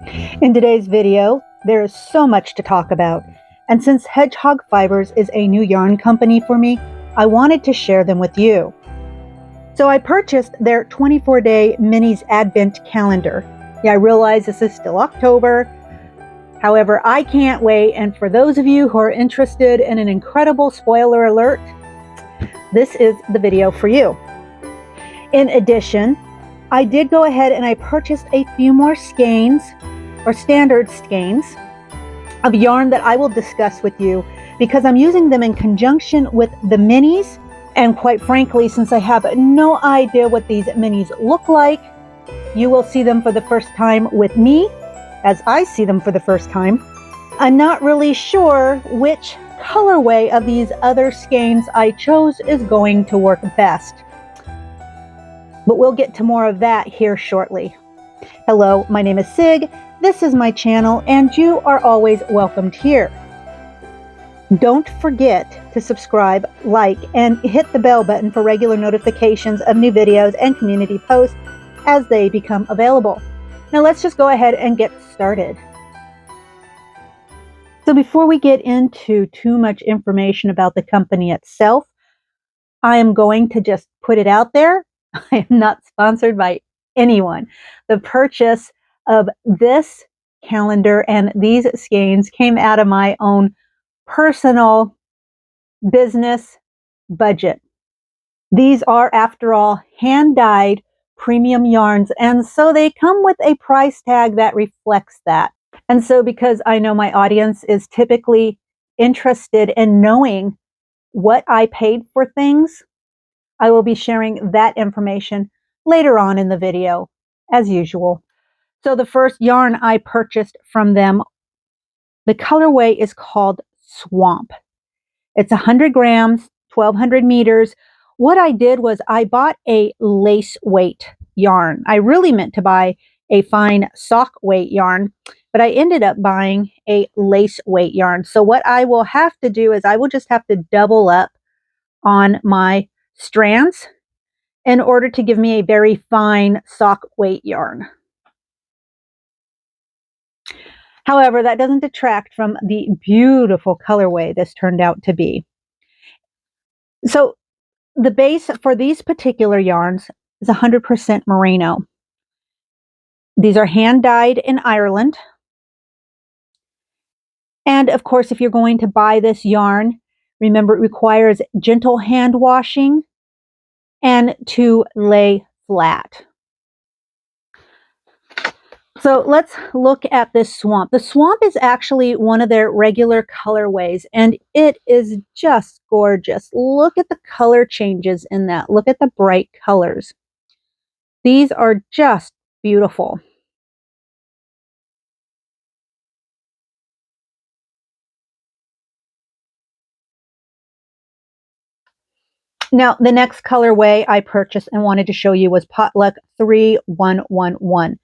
In today's video, there is so much to talk about, and since Hedgehog Fibres is a new yarn company for me, I wanted to share them with you. So I purchased their 24-day Minis Advent Calendar. Yeah, I realize this is still October. However, I can't wait, and for those of you who are interested in an incredible spoiler alert, this is the video for you. In addition, I did go ahead and I purchased a few more skeins, or standard skeins, of yarn that I will discuss with you because I'm using them in conjunction with the minis. And quite frankly, since I have no idea what these minis look like, you will see them for the first time with me as I see them for the first time. I'm not really sure which colorway of these other skeins I chose is going to work best. But we'll get to more of that here shortly. Hello, my name is Sig, this is my channel, and you are always welcomed here. Don't forget to subscribe, like, and hit the bell button for regular notifications of new videos and community posts as they become available. Now let's just go ahead and get started. So before we get into too much information about the company itself, I am going to just put it out there. I am not sponsored by anyone. The purchase of this calendar and these skeins came out of my own personal business budget. These are, after all, hand-dyed premium yarns, and so they come with a price tag that reflects that. And so because I know my audience is typically interested in knowing what I paid for things, I will be sharing that information later on in the video, as usual. So the first yarn I purchased from them, the colorway is called Swamp. It's 100 grams, 1200 meters. What I did was I bought a lace weight yarn. I really meant to buy a fine sock weight yarn, but I ended up buying a lace weight yarn. So what I will have to do is I will just have to double up on my strands in order to give me a very fine sock weight yarn. However, that doesn't detract from the beautiful colorway this turned out to be. So the base for these particular yarns is 100% merino. These are hand dyed in Ireland. And of course, if you're going to buy this yarn, remember it requires gentle hand washing and to lay flat. So let's look at this Swamp. The Swamp is actually one of their regular colorways, and it is just gorgeous. Look at the color changes in that. Look at the bright colors. These are just beautiful. Now, the next colorway I purchased and wanted to show you was Potluck 3111.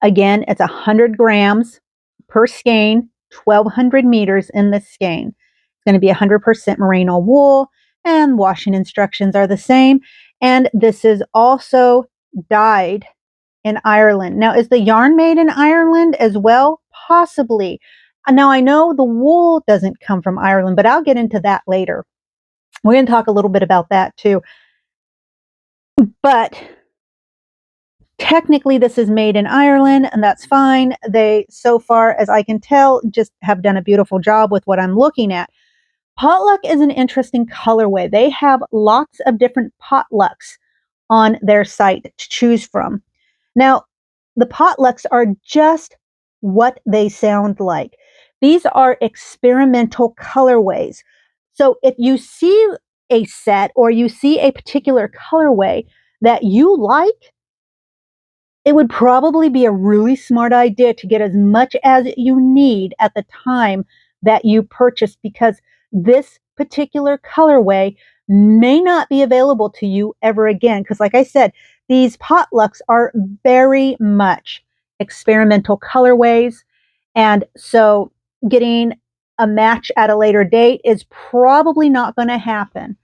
Again, it's 100 grams per skein, 1200 meters in this skein. It's going to be 100% merino wool, and washing instructions are the same. And this is also dyed in Ireland. Now, is the yarn made in Ireland as well? Possibly. Now, I know the wool doesn't come from Ireland, but I'll get into that later. We're going to talk a little bit about that too. But technically, this is made in Ireland, and that's fine. They, so far as I can tell, just have done a beautiful job with what I'm looking at. Potluck is an interesting colorway. They have lots of different potlucks on their site to choose from. Now, the potlucks are just what they sound like. These are experimental colorways. So if you see a set or you see a particular colorway that you like, it would probably be a really smart idea to get as much as you need at the time that you purchase, because this particular colorway may not be available to you ever again. Because like I said, these potlucks are very much experimental colorways. And so getting a match at a later date is probably not going to happen.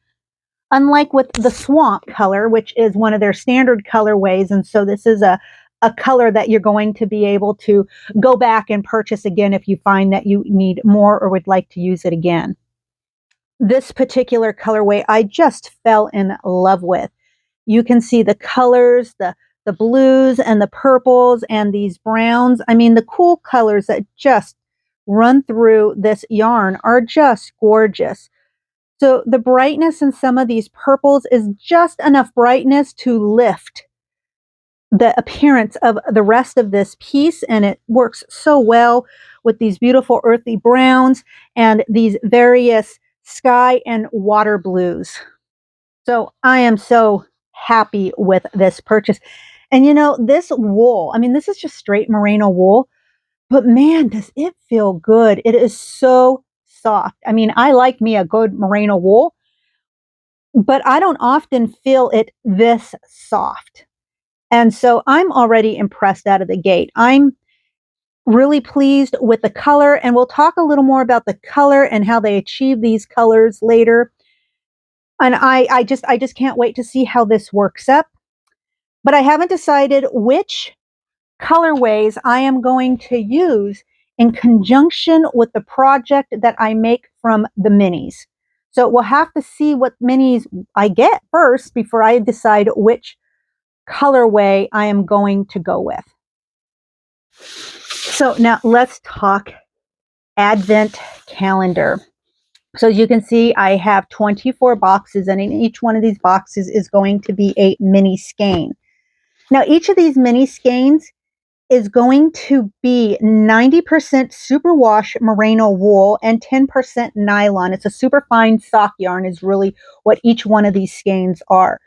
Unlike with the Swamp color, which is one of their standard colorways, and so this is a a color that you're going to be able to go back and purchase again if you find that you need more or would like to use it again. This particular colorway I just fell in love with. You can see the colors, the blues and the purples and these browns. I mean, the cool colors that just run through this yarn are just gorgeous. So the brightness in some of these purples is just enough brightness to lift the appearance of the rest of this piece, and it works so well with these beautiful earthy browns and these various sky and water blues. So I am so happy with this purchase. And you know, this wool, I mean, this is just straight merino wool, but man, does it feel good. It is so soft. I mean, I like me a good merino wool, but I don't often feel it this soft. And so I'm already impressed out of the gate. I'm really pleased with the color, and we'll talk a little more about the color and how they achieve these colors later. And I just can't wait to see how this works up. But I haven't decided which colorways I am going to use in conjunction with the project that I make from the minis. So we'll have to see what minis I get first before I decide which colorway I am going to go with. So now let's talk Advent calendar. So as you can see, I have 24 boxes, and in each one of these boxes is going to be a mini skein. Now, each of these mini skeins is going to be 90% superwash merino wool and 10% nylon. It's a super fine sock yarn is really what each one of these skeins are.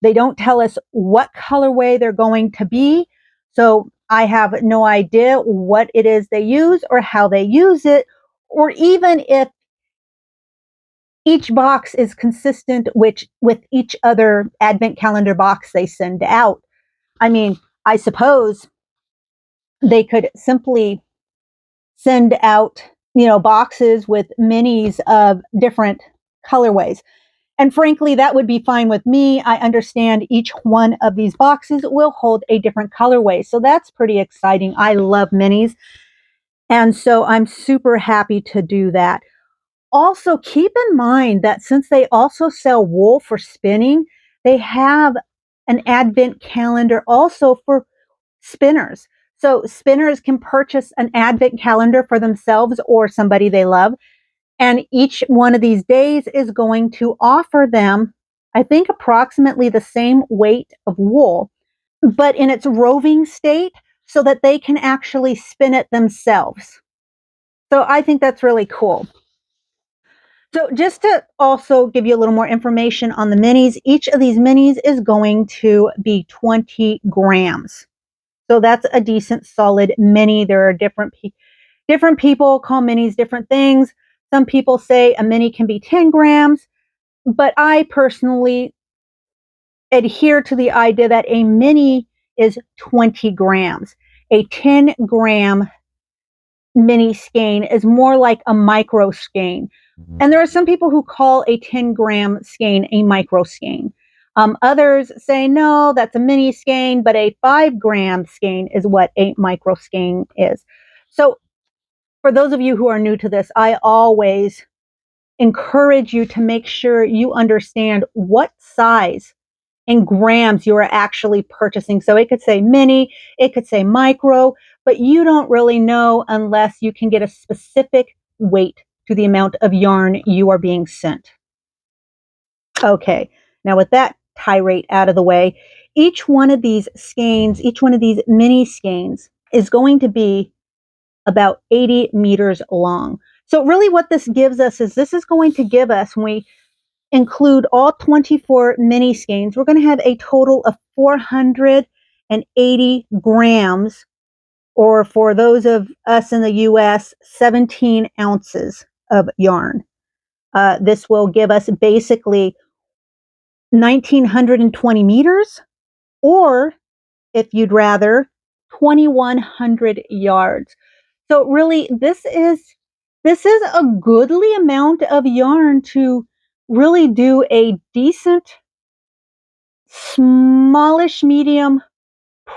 They don't tell us what colorway they're going to be, so I have no idea what it is they use or how they use it, or even if each box is consistent with each other Advent calendar box they send out. I mean, I suppose they could simply send out, boxes with minis of different colorways. And frankly, that would be fine with me. I understand each one of these boxes will hold a different colorway. So that's pretty exciting. I love minis. And so I'm super happy to do that. Also, keep in mind that since they also sell wool for spinning, they have an Advent calendar also for spinners. So spinners can purchase an Advent calendar for themselves or somebody they love. And each one of these days is going to offer them, I think, approximately the same weight of wool, but in its roving state so that they can actually spin it themselves. So I think that's really cool. So just to also give you a little more information on the minis, each of these minis is going to be 20 grams. So that's a decent solid mini. There are different people call minis different things. Some people say a mini can be 10 grams, but I personally adhere to the idea that a mini is 20 grams. A 10-gram mini skein is more like a micro skein. And there are some people who call a 10-gram skein a micro skein. Others say, no, that's a mini skein, but a 5-gram skein is what a micro skein is. So for those of you who are new to this, I always encourage you to make sure you understand what size in grams you are actually purchasing. So it could say mini, it could say micro, but you don't really know unless you can get a specific weight to the amount of yarn you are being sent. Okay, now with that tirade out of the way, each one of these skeins, each one of these mini skeins is going to be about 80 meters long. So really what this gives us is this is going to give us, when we include all 24 mini skeins, we're going to have a total of 480 grams, or for those of us in the US, 17 ounces of yarn. This will give us basically 1,920 meters, or if you'd rather, 2,100 yards. So really, this is a goodly amount of yarn to really do a decent, smallish, medium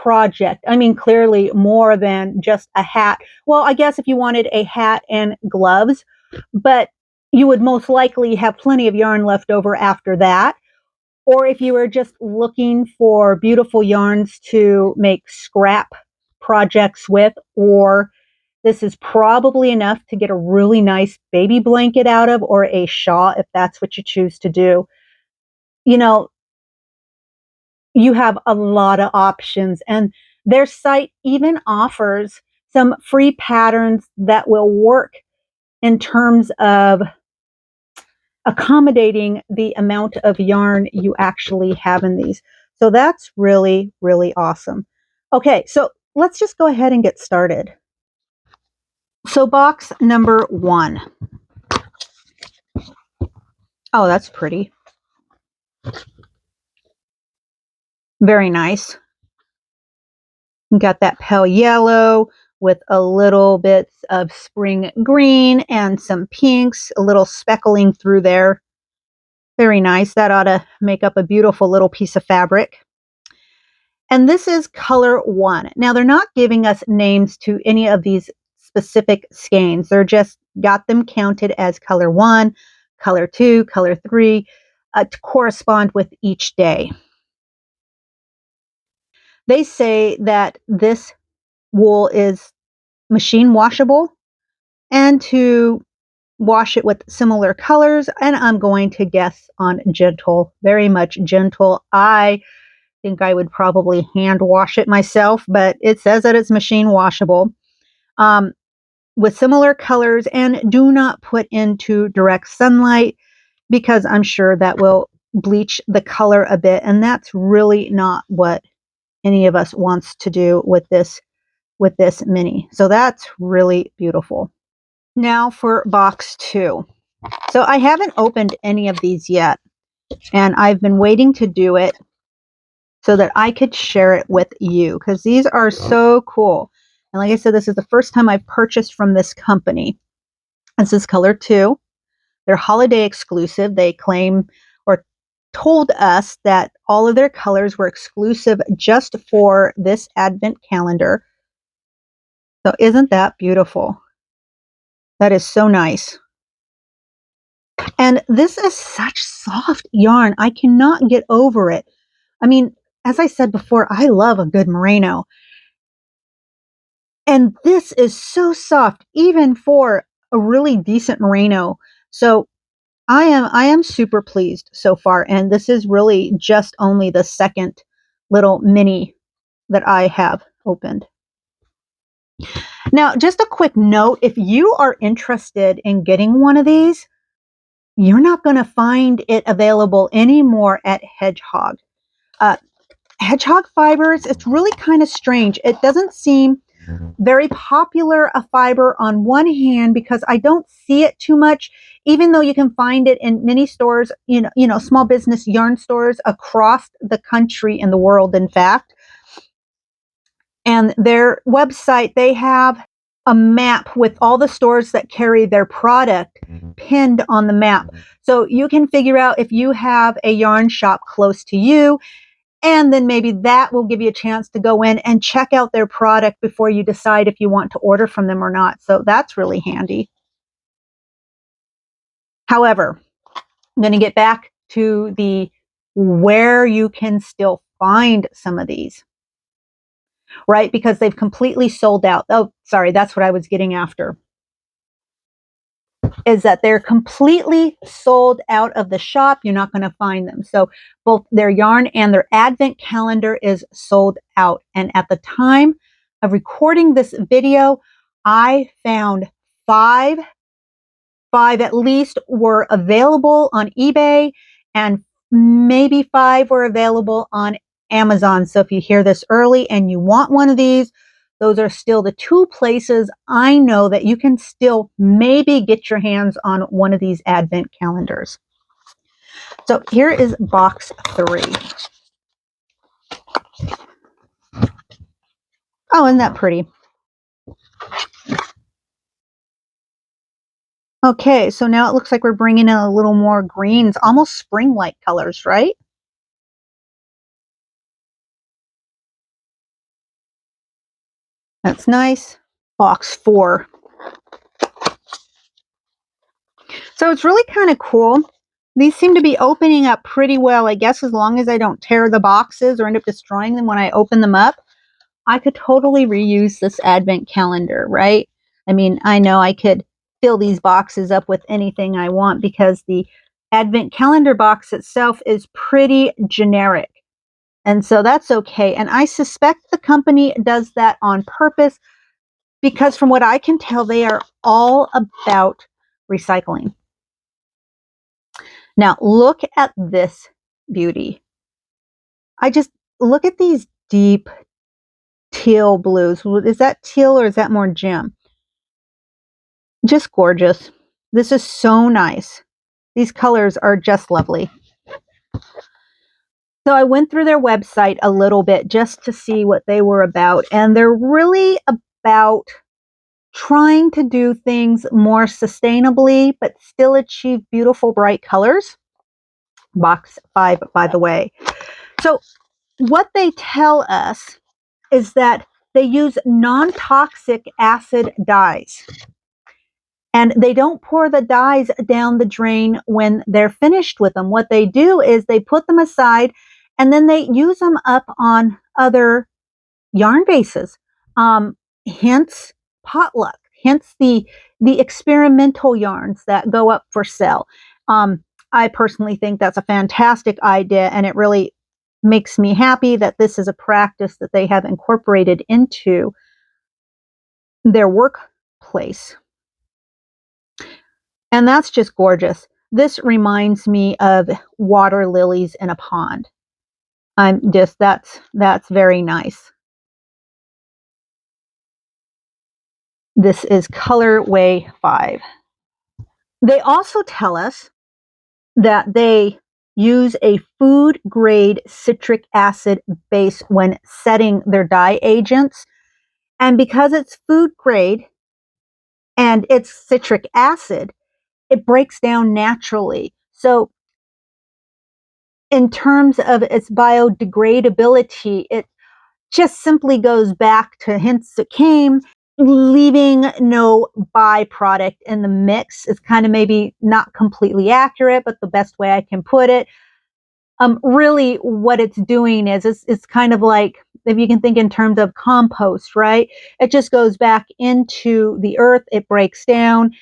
project. I mean, clearly more than just a hat. Well, I guess if you wanted a hat and gloves, but you would most likely have plenty of yarn left over after that. Or if you were just looking for beautiful yarns to make scrap projects with, or this is probably enough to get a really nice baby blanket out of, or a shawl if that's what you choose to do. You know, you have a lot of options, and their site even offers some free patterns that will work in terms of accommodating the amount of yarn you actually have in these. So that's really, really awesome. Okay, so let's just go ahead and get started. So box number 1. Oh, that's pretty. Very nice. Got that pale yellow with a little bit of spring green and some pinks, a little speckling through there. Very nice. That ought to make up a beautiful little piece of fabric. And this is color 1. Now, they're not giving us names to any of these specific skeins. They're just got them counted as color 1, color 2, color 3 to correspond with each day. They say that this wool is machine washable and to wash it with similar colors. And I'm going to guess on gentle, very much gentle. I think I would probably hand wash it myself, but it says that it's machine washable with similar colors, and do not put into direct sunlight because I'm sure that will bleach the color a bit. And that's really not what any of us wants to do with this mini. So that's really beautiful. Now for box 2. So I haven't opened any of these yet, and I've been waiting to do it so that I could share it with you because these are so cool. And like I said, this is the first time I've purchased from this company. This is color 2. They're holiday exclusive. They claim or told us that all of their colors were exclusive just for this advent calendar. So isn't that beautiful? That is so nice. And this is such soft yarn. I cannot get over it. I mean, as I said before, I love a good merino. And this is so soft, even for a really decent merino. So I am super pleased so far. And this is really just only the second little mini that I have opened. Now, just a quick note, if you are interested in getting one of these, you're not going to find it available anymore at Hedgehog. Hedgehog Fibres, it's really kind of strange. It doesn't seem very popular a fiber on one hand because I don't see it too much, even though you can find it in many stores, small business yarn stores across the country and the world, in fact. And their website, they have a map with all the stores that carry their product pinned on the map. So you can figure out if you have a yarn shop close to you, and then maybe that will give you a chance to go in and check out their product before you decide if you want to order from them or not. So that's really handy. However, I'm going to get back to the where you can still find some of these, right? Because they've completely sold out. Oh, sorry, that's what I was getting after. Is that they're completely sold out of the shop. You're not going to find them. So both their yarn and their advent calendar is sold out. And at the time of recording this video, I found five at least were available on eBay, and maybe 5 were available on Amazon. So if you hear this early and you want one of these, those are still the 2 places I know that you can still maybe get your hands on one of these advent calendars. So here is box 3. Oh, isn't that pretty? Okay, so now it looks like we're bringing in a little more greens, almost spring-like colors, right? That's nice. Box 4. So it's really kind of cool. These seem to be opening up pretty well, I guess, as long as I don't tear the boxes or end up destroying them when I open them up. I could totally reuse this advent calendar, right? I mean, I know I could fill these boxes up with anything I want because the advent calendar box itself is pretty generic. And so that's okay. And I suspect the company does that on purpose because from what I can tell, they are all about recycling. Now, look at this beauty. I just look at these deep teal blues. Is that teal or is that more gem? Just gorgeous. This is so nice. These colors are just lovely. So I went through their website a little bit just to see what they were about. And they're really about trying to do things more sustainably, but still achieve beautiful, bright colors. Box 5, by the way. So what they tell us is that they use non-toxic acid dyes. And they don't pour the dyes down the drain when they're finished with them. What they do is they put them aside and then they use them up on other yarn bases. Hence potluck, hence the experimental yarns that go up for sale. I personally think that's a fantastic idea, and it really makes me happy that this is a practice that they have incorporated into their workplace. And that's just gorgeous. This reminds me of water lilies in a pond. That's very nice. This is colorway 5. They also tell us that they use a food grade citric acid base when setting their dye agents. And because it's food grade and it's citric acid, it breaks down naturally. So in terms of its biodegradability, it just simply goes back to hence it came, leaving no byproduct in the mix. Is kind of maybe not completely accurate, but the best way I can put it. Really what it's doing is it's kind of like, if you can think in terms of compost, right? It just goes back into the earth, it breaks down,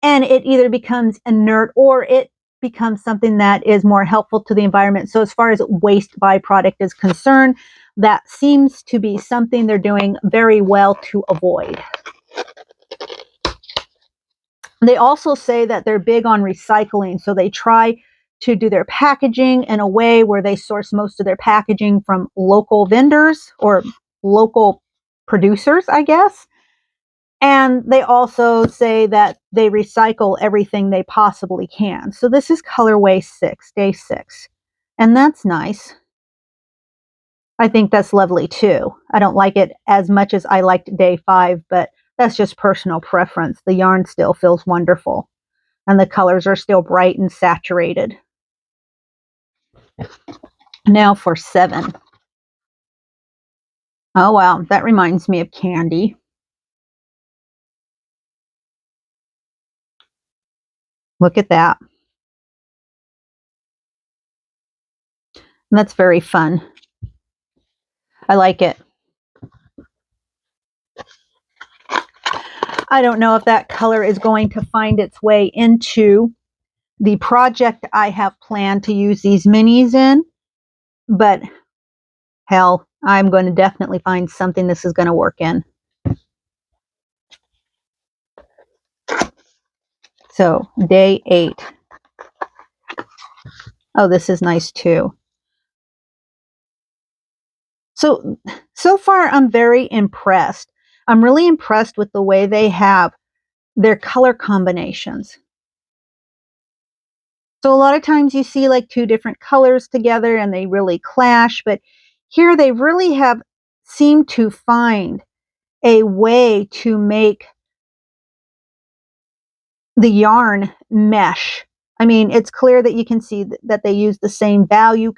and it either becomes inert or it becomes something that is more helpful to the environment. So as far as waste byproduct is concerned, that seems to be something they're doing very well to avoid. They also say that they're big on recycling, so they try to do their packaging in a way where they source most of their packaging from local vendors or local producers, I guess. And they also say that they recycle everything they possibly can. So this is colorway 6, day 6. And that's nice. I think that's lovely too. I don't like it as much as I liked day 5, but that's just personal preference. The yarn still feels wonderful. And the colors are still bright and saturated. Now for 7. Oh wow, that reminds me of candy. Look at that. That's very fun. I like it. I don't know if that color is going to find its way into the project I have planned to use these minis in, but hell, I'm going to definitely find something this is going to work in. So, day 8. Oh, this is nice too. So far, I'm very impressed. I'm really impressed with the way they have their color combinations. So a lot of times you see like 2 different colors together and they really clash, but here they really have seemed to find a way to make the yarn mesh. I mean, it's clear that you can see that they use the same value,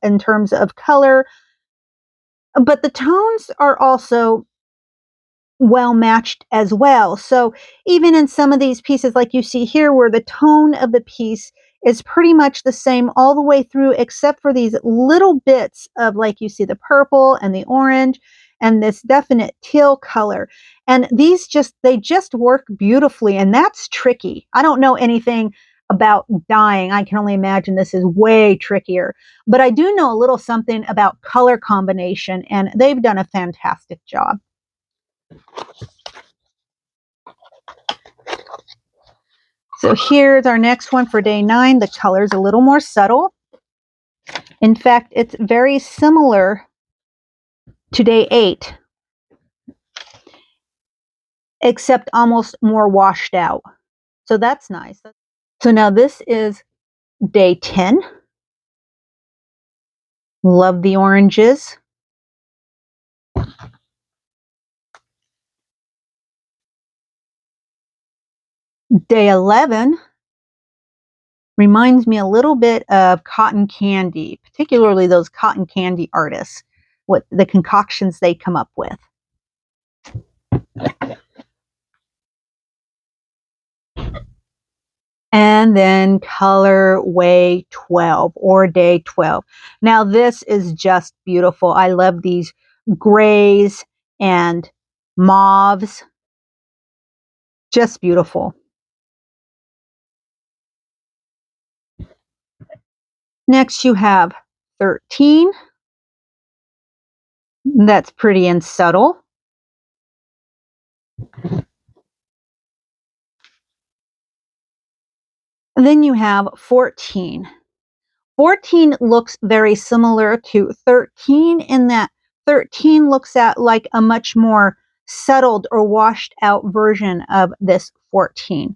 in terms of color, but the tones are also well matched as well. So even in some of these pieces, like you see here, where the tone of the piece is pretty much the same all the way through, except for these little bits of, like you see, the purple and the orange and this definite teal color. And they just work beautifully. And that's tricky. I don't know anything about dyeing. I can only imagine this is way trickier. But I do know a little something about color combination, and they've done a fantastic job. So here's our next one for day 9. The color's a little more subtle. In fact, it's very similar to day 8, except almost more washed out. So that's nice. So now this is day 10. Love the oranges. Day 11 reminds me a little bit of cotton candy, particularly those cotton candy artists, what the concoctions they come up with. And then colorway 12 or day 12. Now this is just beautiful. I love these grays and mauves. Just beautiful. Next you have 13. That's pretty and subtle. And then you have 14. 14 looks very similar to 13 in that 13 looks at like a much more settled or washed out version of this 14.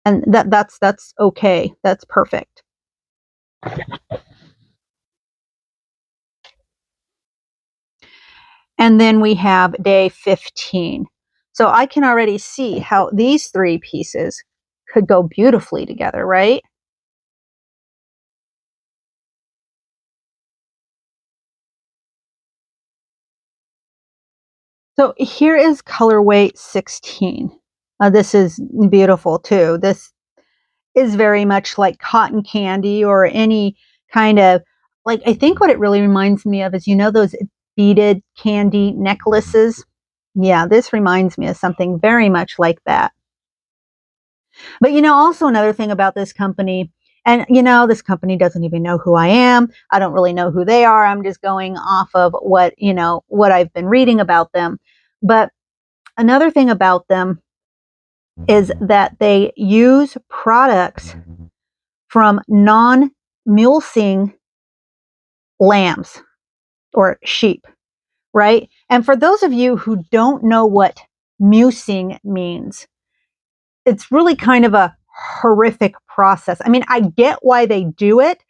And that's okay. That's perfect. And then we have day 15. So I can already see how these 3 pieces could go beautifully together, right? So here is colorway 16. This is beautiful too. This is very much like cotton candy or any kind of, like, I think what it really reminds me of is, you know, those beaded candy necklaces. Yeah, this reminds me of something very much like that. But, you know, also another thing about this company, and, you know, this company doesn't even know who I am. I don't really know who they are. I'm just going off of what, you know, what I've been reading about them. But another thing about them is that they use products from non-mulesing lambs or sheep, right? And for those of you who don't know what mulesing means, it's really kind of a horrific process. I mean, I get why they do it,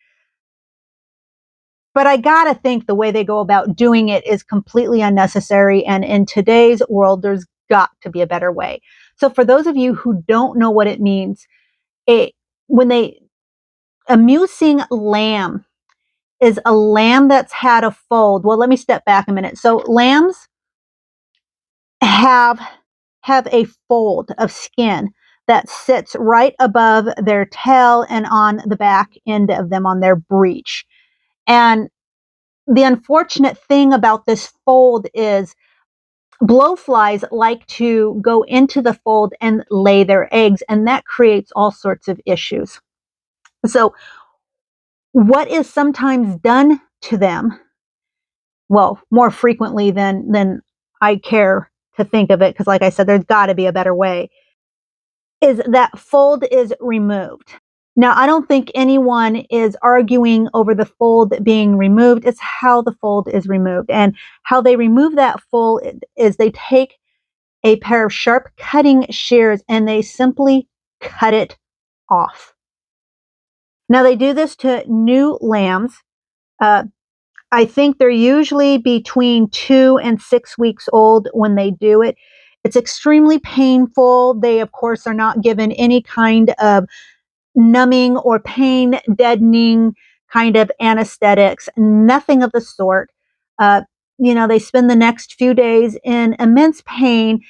but I gotta think the way they go about doing it is completely unnecessary. And in today's world, there's got to be a better way. So for those of you who don't know what it means, when they a mulesing lamb is a lamb that's had a fold. Well, let me step back a minute. So lambs have a fold of skin that sits right above their tail and on the back end of them on their breech. And the unfortunate thing about this fold is blowflies like to go into the fold and lay their eggs, and that creates all sorts of issues. So what is sometimes done to them, well, more frequently than I care to think of it, because like I said, there's got to be a better way, is that fold is removed. Now, I don't think anyone is arguing over the fold being removed. It's how the fold is removed. And how they remove that fold is they take a pair of sharp cutting shears and they simply cut it off. Now, they do this to new lambs. I think they're usually between 2 and 6 weeks old when they do it. It's extremely painful. They, of course, are not given any kind of numbing or pain deadening kind of anesthetics, nothing of the sort. they spend the next few days in immense pain,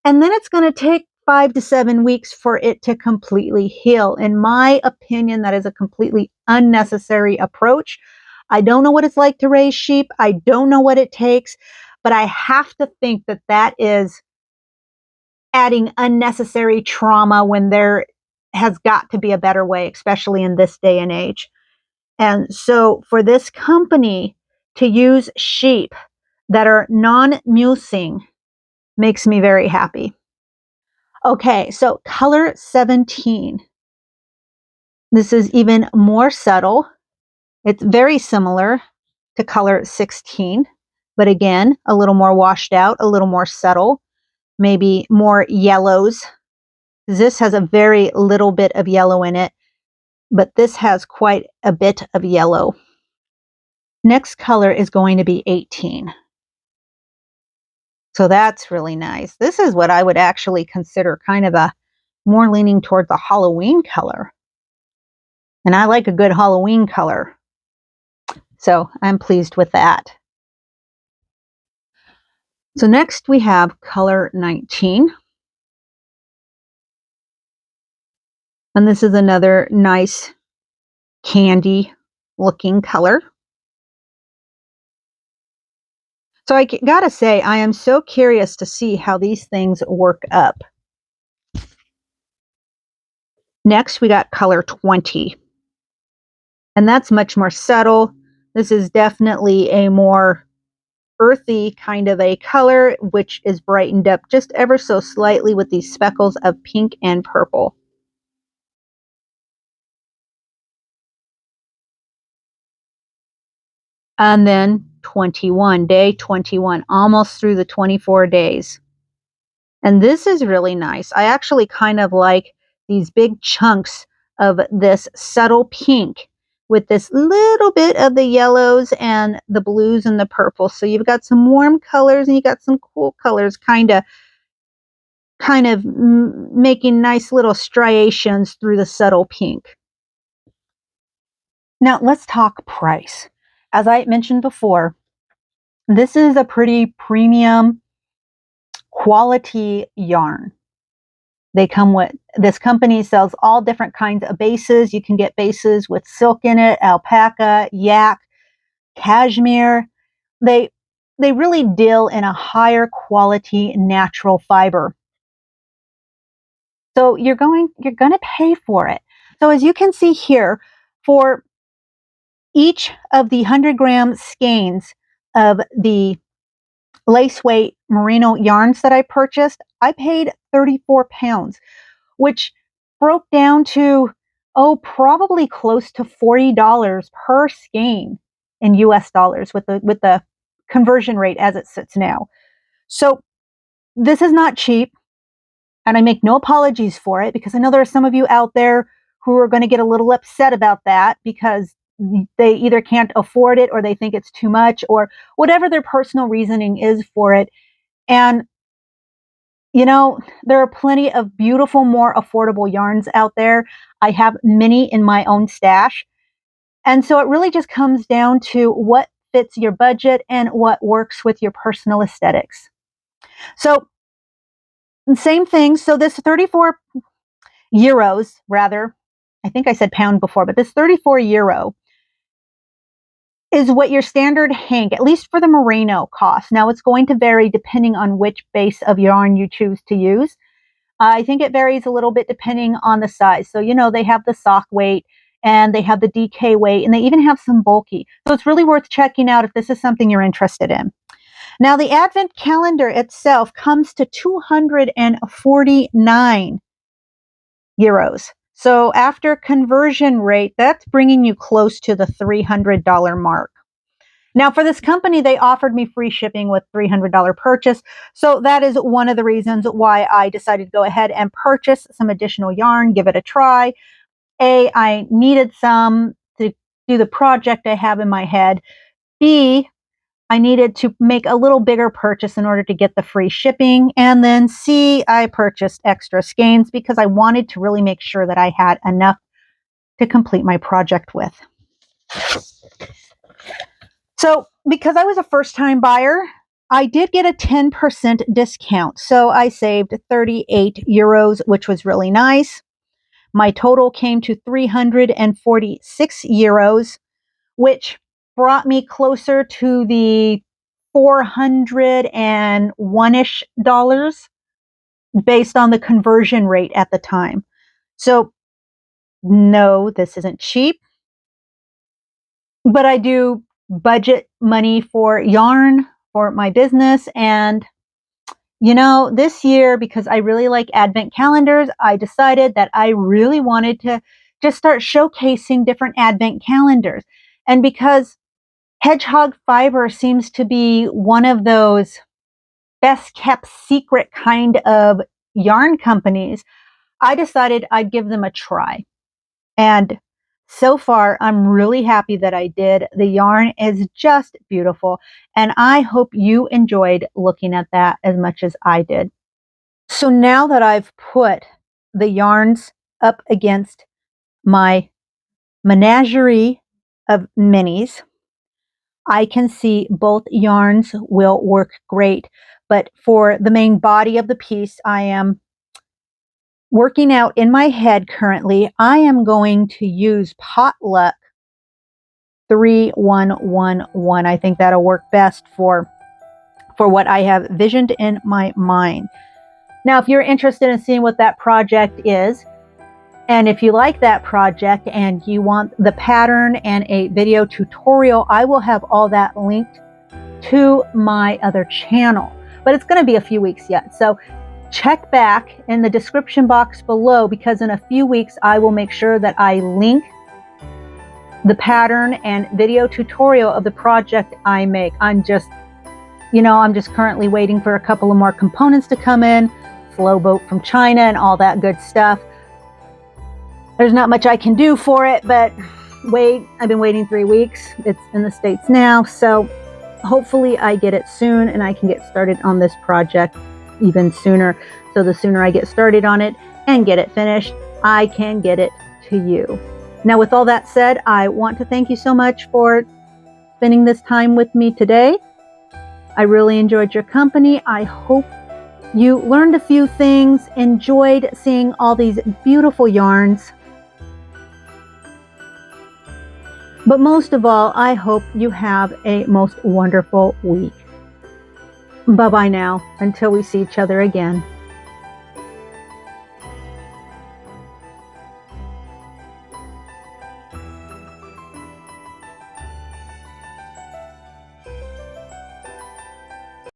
and then it's going to take 5 to 7 weeks for it to completely heal. In my opinion, that is a completely unnecessary approach. I don't know what it's like to raise sheep. I don't know what it takes, but I have to think that that is adding unnecessary trauma when there has got to be a better way, especially in this day and age. And so for this company to use sheep that are non-mulesing makes me very happy. Okay, so color 17. This is even more subtle. It's very similar to color 16, but again, a little more washed out, a little more subtle, maybe more yellows. This has a very little bit of yellow in it, but this has quite a bit of yellow. Next color is going to be 18. So that's really nice. This is what I would actually consider kind of a more leaning towards a Halloween color. And I like a good Halloween color. So I'm pleased with that. So next we have color 19. And this is another nice candy looking color. So I gotta say, I am so curious to see how these things work up. Next, we got color 20. And that's much more subtle. This is definitely a more earthy kind of a color, which is brightened up just ever so slightly with these speckles of pink and purple. And then 21, day 21, almost through the 24 days. And this is really nice. I actually kind of like these big chunks of this subtle pink with this little bit of the yellows and the blues and the purple. So you've got some warm colors and you got some cool colors kind of making nice little striations through the subtle pink. Now let's talk price. As I mentioned before, this is a pretty premium quality yarn. They come with, this company sells all different kinds of bases. You can get bases with silk in it, alpaca, yak, cashmere. They really deal in a higher quality natural fiber. So you're going to pay for it. So as you can see here, for each of the 100-gram skeins of the lace weight merino yarns that I purchased, I paid 34 pounds, which broke down to, probably close to $40 per skein in US dollars with the conversion rate as it sits now. So this is not cheap, and I make no apologies for it, because I know there are some of you out there who are going to get a little upset about that because they either can't afford it or they think it's too much or whatever their personal reasoning is for it. And there are plenty of beautiful, more affordable yarns out there. I have many in my own stash. And so it really just comes down to what fits your budget and what works with your personal aesthetics. So same thing. So this 34 euros, rather, I think I said pound before, but this 34 euro is what your standard hank, at least for the merino, costs. Now it's going to vary depending on which base of yarn you choose to use. I think it varies a little bit depending on the size. So, they have the sock weight and they have the DK weight and they even have some bulky. So it's really worth checking out if this is something you're interested in. Now the advent calendar itself comes to 249 euros. So after conversion rate, that's bringing you close to the $300 mark. Now for this company, they offered me free shipping with $300 purchase. So that is one of the reasons why I decided to go ahead and purchase some additional yarn, give it a try. I needed some to do the project I have in my head. B, I needed to make a little bigger purchase in order to get the free shipping. And then C, I purchased extra skeins because I wanted to really make sure that I had enough to complete my project with. So because I was a first-time buyer, I did get a 10% discount. So I saved 38 euros, which was really nice. My total came to 346 euros, which brought me closer to the 401-ish dollars based on the conversion rate at the time. So no, this isn't cheap, but I do budget money for yarn for my business. And this year, because I really like advent calendars, I decided that I really wanted to just start showcasing different advent calendars. And because Hedgehog Fiber seems to be one of those best kept secret kind of yarn companies, I decided I'd give them a try. And so far, I'm really happy that I did. The yarn is just beautiful, and I hope you enjoyed looking at that as much as I did. So now that I've put the yarns up against my menagerie of minis, I can see both yarns will work great. But for the main body of the piece, I am working out in my head currently. I am going to use Potluck 3111. I think that'll work best for what I have visioned in my mind. Now, if you're interested in seeing what that project is, and if you like that project and you want the pattern and a video tutorial, I will have all that linked to my other channel. But it's going to be a few weeks yet. So check back in the description box below, because in a few weeks I will make sure that I link the pattern and video tutorial of the project I make. I'm just currently waiting for a couple of more components to come in, slow boat from China and all that good stuff. There's not much I can do for it, but I've been waiting 3 weeks. It's in the States now, so hopefully I get it soon and I can get started on this project even sooner. So the sooner I get started on it and get it finished, I can get it to you. Now, with all that said, I want to thank you so much for spending this time with me today. I really enjoyed your company. I hope you learned a few things, enjoyed seeing all these beautiful yarns. But most of all, I hope you have a most wonderful week. Bye-bye now, until we see each other again.